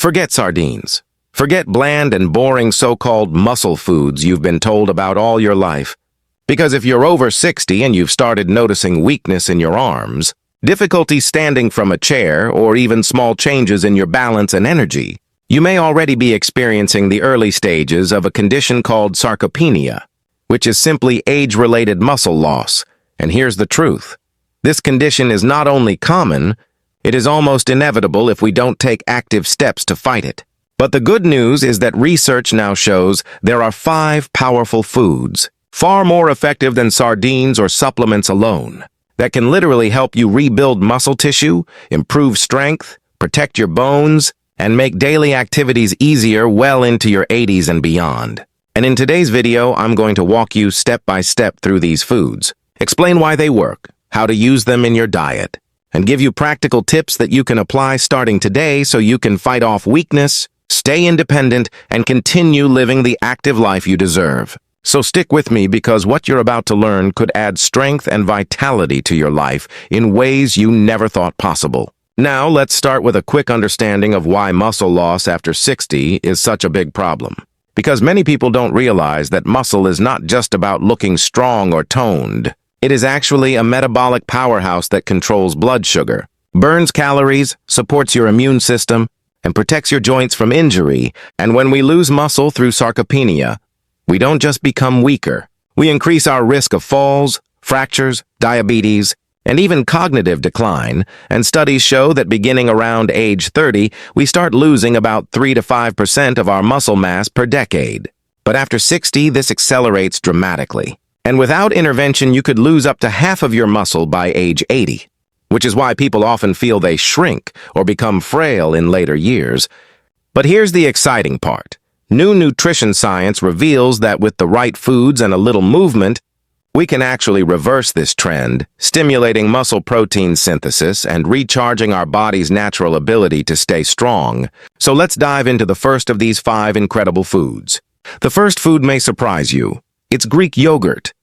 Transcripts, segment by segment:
Forget sardines. Forget bland and boring so-called muscle foods you've been told about all your life. Because if you're over 60 and you've started noticing weakness in your arms, difficulty standing from a chair, or even small changes in your balance and energy, you may already be experiencing the early stages of a condition called sarcopenia, which is simply age-related muscle loss. And here's the truth. This condition is not only common, it is almost inevitable if we don't take active steps to fight it. But the good news is that research now shows there are 5 powerful foods, far more effective than sardines or supplements alone, that can literally help you rebuild muscle tissue, improve strength, protect your bones, and make daily activities easier well into your 80s and beyond. And in today's video, I'm going to walk you step by step through these foods, explain why they work, how to use them in your diet, and give you practical tips that you can apply starting today so you can fight off weakness, stay independent, and continue living the active life you deserve. So stick with me, because what you're about to learn could add strength and vitality to your life in ways you never thought possible. Now, let's start with a quick understanding of why muscle loss after 60 is such a big problem. Because many people don't realize that muscle is not just about looking strong or toned. It is actually a metabolic powerhouse that controls blood sugar, burns calories, supports your immune system, and protects your joints from injury. And when we lose muscle through sarcopenia, we don't just become weaker. We increase our risk of falls, fractures, diabetes, and even cognitive decline, and studies show that beginning around age 30, we start losing about 3 to 5% of our muscle mass per decade. But after 60, this accelerates dramatically. And without intervention, you could lose up to half of your muscle by age 80, which is why people often feel they shrink or become frail in later years. But here's the exciting part. New nutrition science reveals that with the right foods and a little movement, we can actually reverse this trend, stimulating muscle protein synthesis and recharging our body's natural ability to stay strong. So let's dive into the first of these 5 incredible foods. The first food may surprise you. It's Greek yogurt,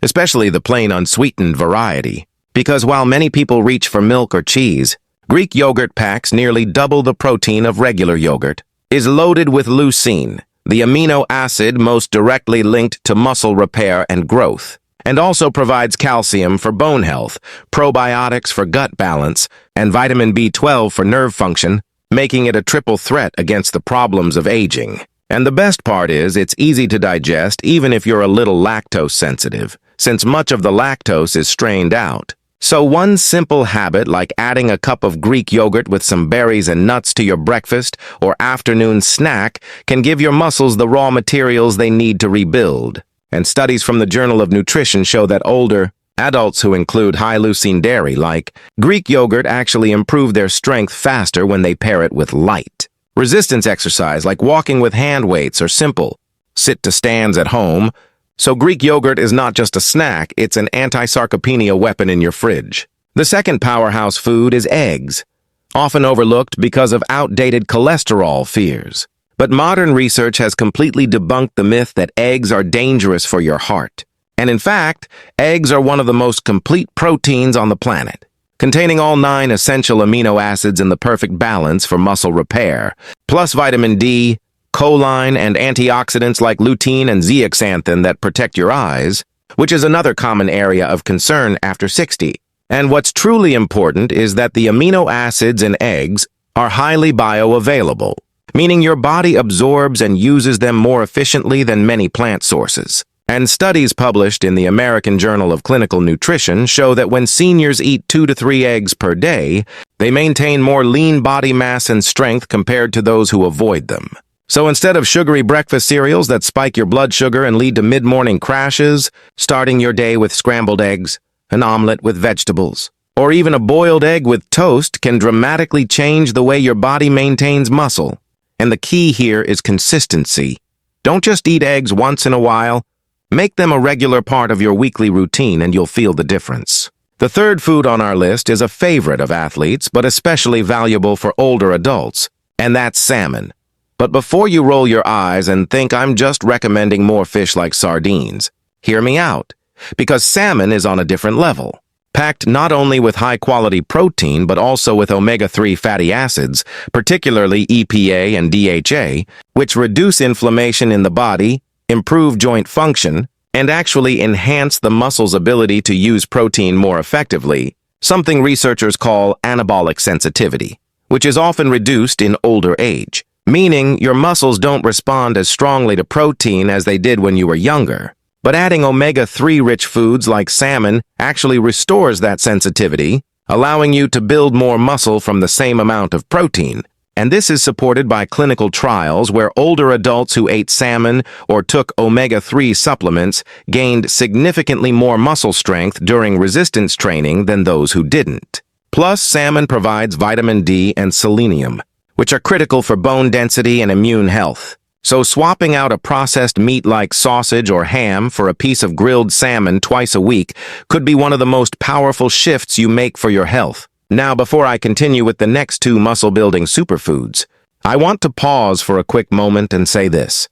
especially the plain unsweetened variety. Because while many people reach for milk or cheese, Greek yogurt packs nearly double the protein of regular yogurt, is loaded with leucine, the amino acid most directly linked to muscle repair and growth, and also provides calcium for bone health, probiotics for gut balance, and vitamin B12 for nerve function, making it a triple threat against the problems of aging. And the best part is it's easy to digest even if you're a little lactose sensitive, since much of the lactose is strained out. So one simple habit like adding a cup of Greek yogurt with some berries and nuts to your breakfast or afternoon snack can give your muscles the raw materials they need to rebuild. And studies from the Journal of Nutrition show that older adults who include high leucine dairy like Greek yogurt actually improve their strength faster when they pair it with light resistance exercise like walking with hand weights or simple sit-to-stands at home. So Greek yogurt is not just a snack, it's an anti-sarcopenia weapon in your fridge. The second powerhouse food is eggs, often overlooked because of outdated cholesterol fears. But modern research has completely debunked the myth that eggs are dangerous for your heart. And in fact, eggs are one of the most complete proteins on the planet, containing all 9 essential amino acids in the perfect balance for muscle repair, plus vitamin D, choline, and antioxidants like lutein and zeaxanthin that protect your eyes, which is another common area of concern after 60. And what's truly important is that the amino acids in eggs are highly bioavailable, meaning your body absorbs and uses them more efficiently than many plant sources. And studies published in the American Journal of Clinical Nutrition show that when seniors eat 2 to 3 eggs per day, they maintain more lean body mass and strength compared to those who avoid them. So instead of sugary breakfast cereals that spike your blood sugar and lead to mid-morning crashes, starting your day with scrambled eggs, an omelet with vegetables, or even a boiled egg with toast can dramatically change the way your body maintains muscle. And the key here is consistency. Don't just eat eggs once in a while. Make them a regular part of your weekly routine and you'll feel the difference. The third food on our list is a favorite of athletes, but especially valuable for older adults, and that's salmon. But before you roll your eyes and think I'm just recommending more fish like sardines, hear me out, because salmon is on a different level. packed not only with high-quality protein but also with omega-3 fatty acids, particularly EPA and DHA, which reduce inflammation in the body, improve joint function, and actually enhance the muscle's ability to use protein more effectively, something researchers call anabolic sensitivity, which is often reduced in older age, meaning your muscles don't respond as strongly to protein as they did when you were younger. But adding omega-3 rich foods like salmon actually restores that sensitivity, allowing you to build more muscle from the same amount of protein. And this is supported by clinical trials where older adults who ate salmon or took omega-3 supplements gained significantly more muscle strength during resistance training than those who didn't. Plus, salmon provides vitamin D and selenium, which are critical for bone density and immune health. So swapping out a processed meat like sausage or ham for a piece of grilled salmon twice a week could be one of the most powerful shifts you make for your health. Now, before I continue with the next two muscle-building superfoods, I want to pause for a quick moment and say this.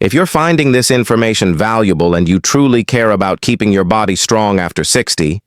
If you're finding this information valuable and you truly care about keeping your body strong after 60,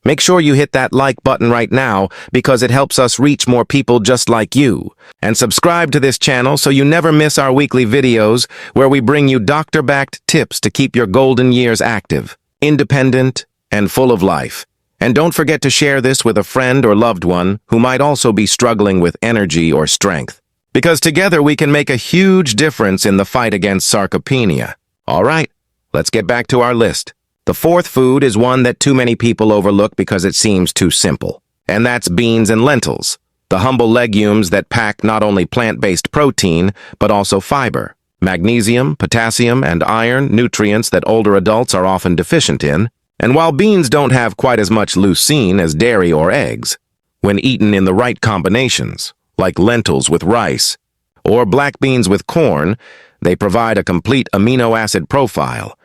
make sure you hit that like button right now because it helps us reach more people just like you. And subscribe to this channel so you never miss our weekly videos where we bring you doctor-backed tips to keep your golden years active, independent, and full of life. And don't forget to share this with a friend or loved one who might also be struggling with energy or strength. Because together we can make a huge difference in the fight against sarcopenia. All right, let's get back to our list. The fourth food is one that too many people overlook because it seems too simple. And that's beans and lentils, the humble legumes that pack not only plant-based protein, but also fiber, magnesium, potassium, and iron, nutrients that older adults are often deficient in. And while beans don't have quite as much leucine as dairy or eggs, when eaten in the right combinations, like lentils with rice, or black beans with corn, they provide a complete amino acid profile.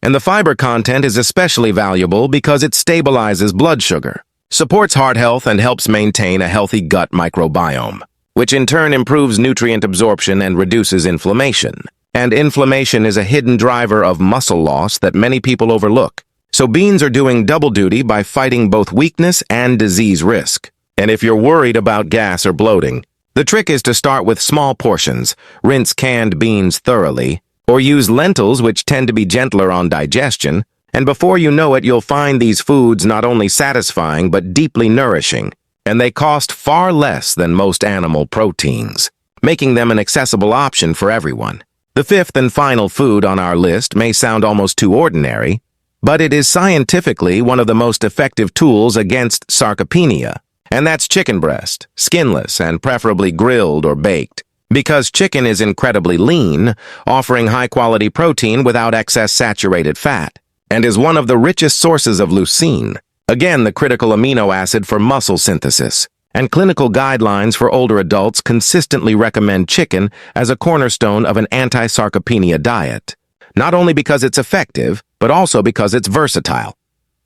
And the fiber content is especially valuable because it stabilizes blood sugar, supports heart health, and helps maintain a healthy gut microbiome, which in turn improves nutrient absorption and reduces inflammation. And inflammation is a hidden driver of muscle loss that many people overlook. So beans are doing double duty by fighting both weakness and disease risk. And if you're worried about gas or bloating, the trick is to start with small portions, rinse canned beans thoroughly, or use lentils which tend to be gentler on digestion, and before you know it, you'll find these foods not only satisfying but deeply nourishing, and they cost far less than most animal proteins, making them an accessible option for everyone. The fifth and final food on our list may sound almost too ordinary, but it is scientifically one of the most effective tools against sarcopenia, and that's chicken breast, skinless and preferably grilled or baked. Because chicken is incredibly lean, offering high-quality protein without excess saturated fat, and is one of the richest sources of leucine, again the critical amino acid for muscle synthesis. And clinical guidelines for older adults consistently recommend chicken as a cornerstone of an anti-sarcopenia diet, not only because it's effective, but also because it's versatile.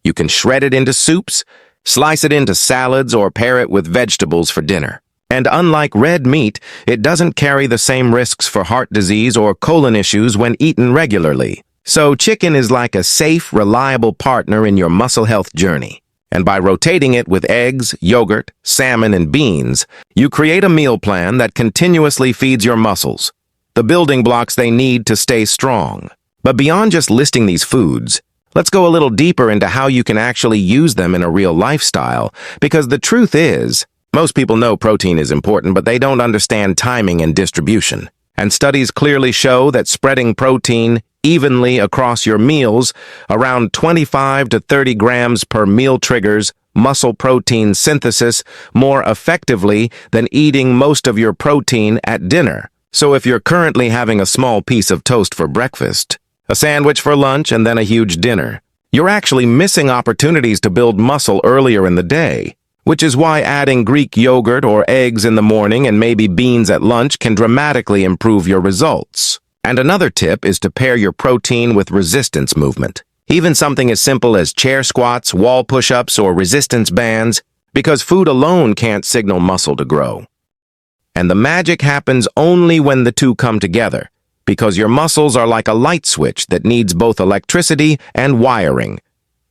You can shred it into soups, slice it into salads, or pair it with vegetables for dinner. And unlike red meat, it doesn't carry the same risks for heart disease or colon issues when eaten regularly. So chicken is like a safe, reliable partner in your muscle health journey. And by rotating it with eggs, yogurt, salmon, and beans, you create a meal plan that continuously feeds your muscles the building blocks they need to stay strong. But beyond just listing these foods, let's go a little deeper into how you can actually use them in a real lifestyle, because the truth is, most people know protein is important, but they don't understand timing and distribution. And studies clearly show that spreading protein evenly across your meals, around 25 to 30 grams per meal, triggers muscle protein synthesis more effectively than eating most of your protein at dinner. So if you're currently having a small piece of toast for breakfast, a sandwich for lunch, and then a huge dinner, you're actually missing opportunities to build muscle earlier in the day, which is why adding Greek yogurt or eggs in the morning and maybe beans at lunch can dramatically improve your results. And another tip is to pair your protein with resistance movement. Even something as simple as chair squats, wall push-ups, or resistance bands, because food alone can't signal muscle to grow. And the magic happens only when the two come together, because your muscles are like a light switch that needs both electricity and wiring.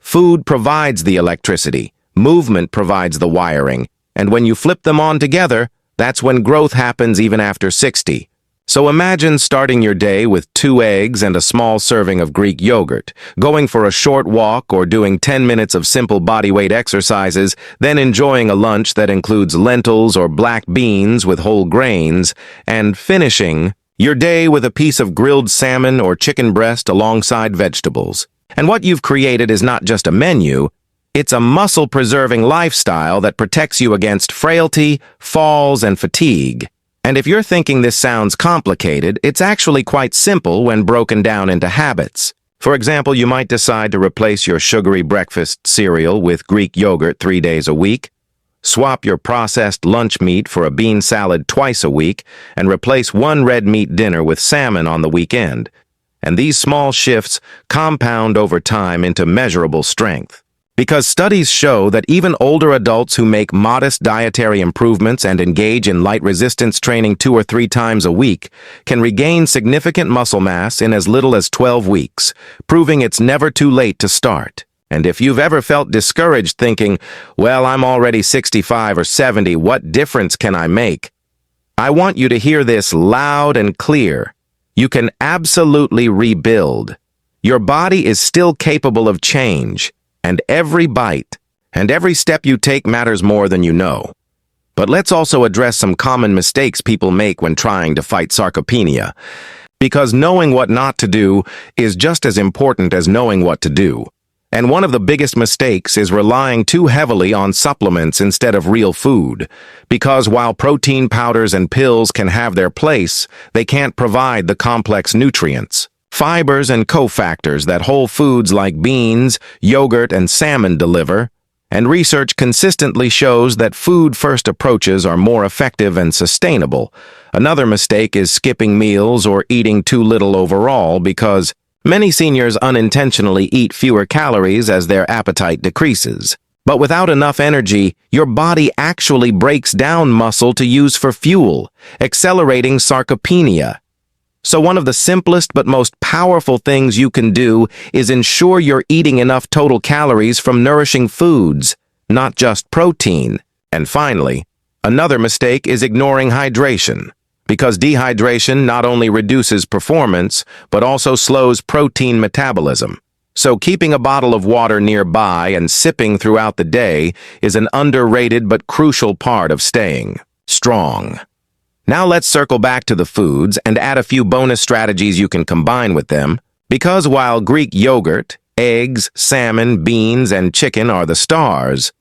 Food provides the electricity, movement provides the wiring, and when you flip them on together, that's when growth happens even after 60. So imagine starting your day with 2 eggs and a small serving of Greek yogurt, going for a short walk or doing 10 minutes of simple bodyweight exercises, then enjoying a lunch that includes lentils or black beans with whole grains, and finishing your day with a piece of grilled salmon or chicken breast alongside vegetables. And what you've created is not just a menu, it's a muscle-preserving lifestyle that protects you against frailty, falls, and fatigue. And if you're thinking this sounds complicated, it's actually quite simple when broken down into habits. For example, you might decide to replace your sugary breakfast cereal with Greek yogurt 3 days a week, swap your processed lunch meat for a bean salad twice a week, and replace one red meat dinner with salmon on the weekend. And these small shifts compound over time into measurable strength. Because studies show that even older adults who make modest dietary improvements and engage in light resistance training 2 or 3 times a week can regain significant muscle mass in as little as 12 weeks, proving it's never too late to start. And if you've ever felt discouraged thinking, well, I'm already 65 or 70, what difference can I make? I want you to hear this loud and clear. You can absolutely rebuild. Your body is still capable of change. And every bite and every step you take matters more than you know. But let's also address some common mistakes people make when trying to fight sarcopenia, because knowing what not to do is just as important as knowing what to do. And one of the biggest mistakes is relying too heavily on supplements instead of real food, because while protein powders and pills can have their place, they can't provide the complex nutrients, fibers, and cofactors that whole foods like beans, yogurt, and salmon deliver, and research consistently shows that food-first approaches are more effective and sustainable. Another mistake is skipping meals or eating too little overall, because many seniors unintentionally eat fewer calories as their appetite decreases. But without enough energy, your body actually breaks down muscle to use for fuel, accelerating sarcopenia. So one of the simplest but most powerful things you can do is ensure you're eating enough total calories from nourishing foods, not just protein. And finally, another mistake is ignoring hydration, because dehydration not only reduces performance, but also slows protein metabolism. So keeping a bottle of water nearby and sipping throughout the day is an underrated but crucial part of staying strong. Now let's circle back to the foods and add a few bonus strategies you can combine with them, because while Greek yogurt, eggs, salmon, beans, and chicken are the stars,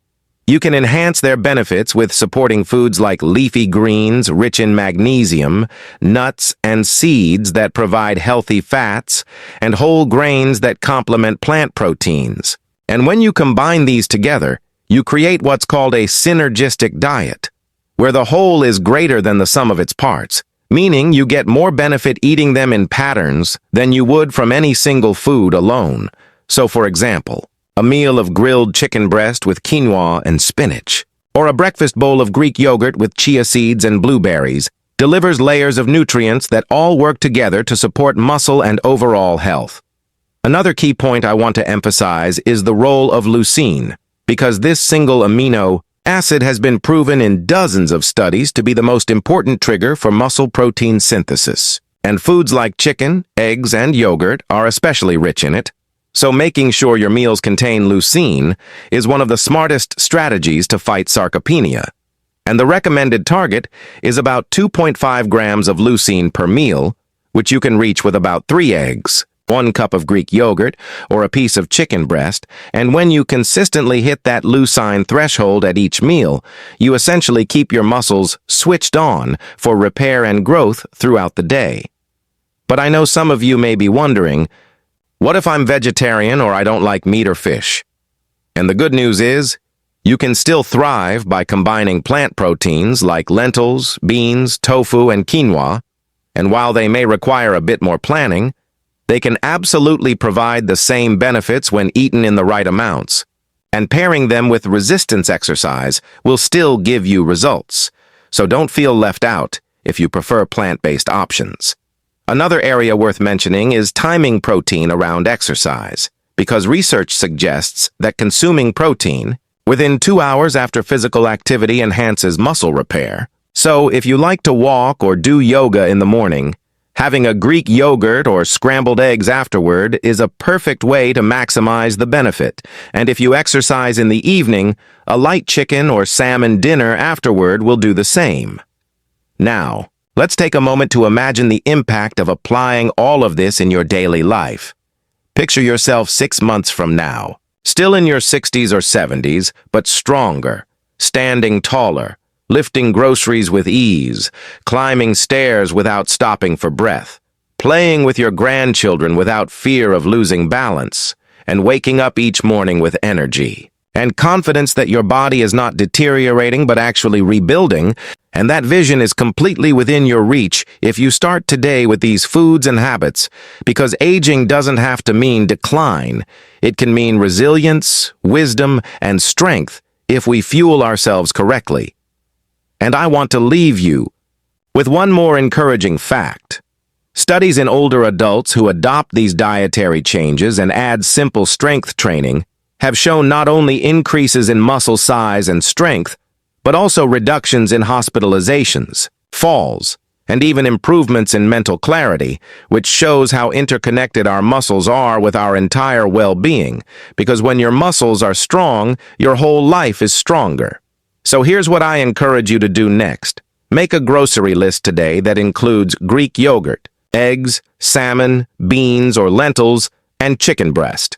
you can enhance their benefits with supporting foods like leafy greens rich in magnesium, nuts and seeds that provide healthy fats, and whole grains that complement plant proteins. And when you combine these together, you create what's called a synergistic diet, where the whole is greater than the sum of its parts, meaning you get more benefit eating them in patterns than you would from any single food alone. So for example, a meal of grilled chicken breast with quinoa and spinach, or a breakfast bowl of Greek yogurt with chia seeds and blueberries, delivers layers of nutrients that all work together to support muscle and overall health. Another key point I want to emphasize is the role of leucine, because this single amino acid has been proven in dozens of studies to be the most important trigger for muscle protein synthesis. And foods like chicken, eggs, and yogurt are especially rich in it. So making sure your meals contain leucine is one of the smartest strategies to fight sarcopenia. And the recommended target is about 2.5 grams of leucine per meal, which you can reach with about 3 eggs, 1 cup of Greek yogurt, or a piece of chicken breast, and when you consistently hit that leucine threshold at each meal, you essentially keep your muscles switched on for repair and growth throughout the day. But I know some of you may be wondering, what if I'm vegetarian or I don't like meat or fish? And the good news is, you can still thrive by combining plant proteins like lentils, beans, tofu, and quinoa, and while they may require a bit more planning, they can absolutely provide the same benefits when eaten in the right amounts, and pairing them with resistance exercise will still give you results. So don't feel left out if you prefer plant-based options. Another area worth mentioning is timing protein around exercise, because research suggests that consuming protein within 2 hours after physical activity enhances muscle repair. So, if you like to walk or do yoga in the morning, having a Greek yogurt or scrambled eggs afterward is a perfect way to maximize the benefit. And if you exercise in the evening, a light chicken or salmon dinner afterward will do the same. Now, let's take a moment to imagine the impact of applying all of this in your daily life. Picture yourself 6 months from now, still in your 60s or 70s, but stronger, standing taller, lifting groceries with ease, climbing stairs without stopping for breath, playing with your grandchildren without fear of losing balance, and waking up each morning with energy and confidence that your body is not deteriorating but actually rebuilding, and that vision is completely within your reach if you start today with these foods and habits, because aging doesn't have to mean decline. It can mean resilience, wisdom, and strength if we fuel ourselves correctly. And I want to leave you with one more encouraging fact. Studies in older adults who adopt these dietary changes and add simple strength training have shown not only increases in muscle size and strength, but also reductions in hospitalizations, falls, and even improvements in mental clarity, which shows how interconnected our muscles are with our entire well-being, because when your muscles are strong, your whole life is stronger. So here's what I encourage you to do next. Make a grocery list today that includes Greek yogurt, eggs, salmon, beans or lentils, and chicken breast.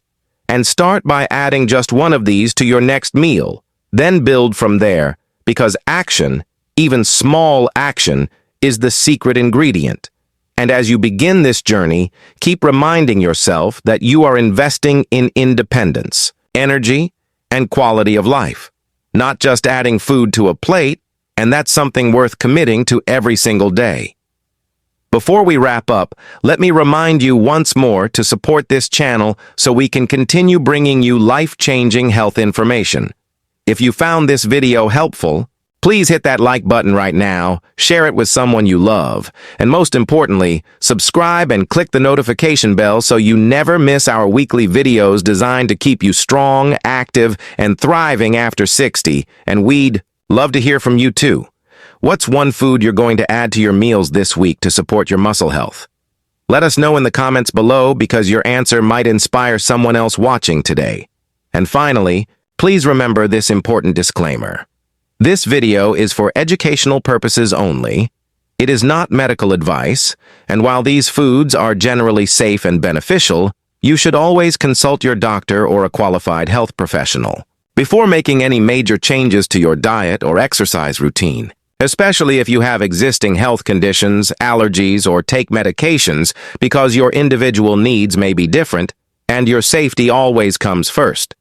And start by adding just one of these to your next meal. Then build from there, because action, even small action, is the secret ingredient. And as you begin this journey, keep reminding yourself that you are investing in independence, energy, and quality of life. Not just adding food to a plate, and that's something worth committing to every single day. Before we wrap up, let me remind you once more to support this channel so we can continue bringing you life-changing health information. If you found this video helpful, please hit that like button right now, share it with someone you love, and most importantly, subscribe and click the notification bell so you never miss our weekly videos designed to keep you strong, active, and thriving after 60, and we'd love to hear from you too. What's one food you're going to add to your meals this week to support your muscle health? Let us know in the comments below because your answer might inspire someone else watching today. And finally, please remember this important disclaimer. This video is for educational purposes only. It is not medical advice, and while these foods are generally safe and beneficial, you should always consult your doctor or a qualified health professional before making any major changes to your diet or exercise routine, especially if you have existing health conditions, allergies, or take medications, because your individual needs may be different, and your safety always comes first.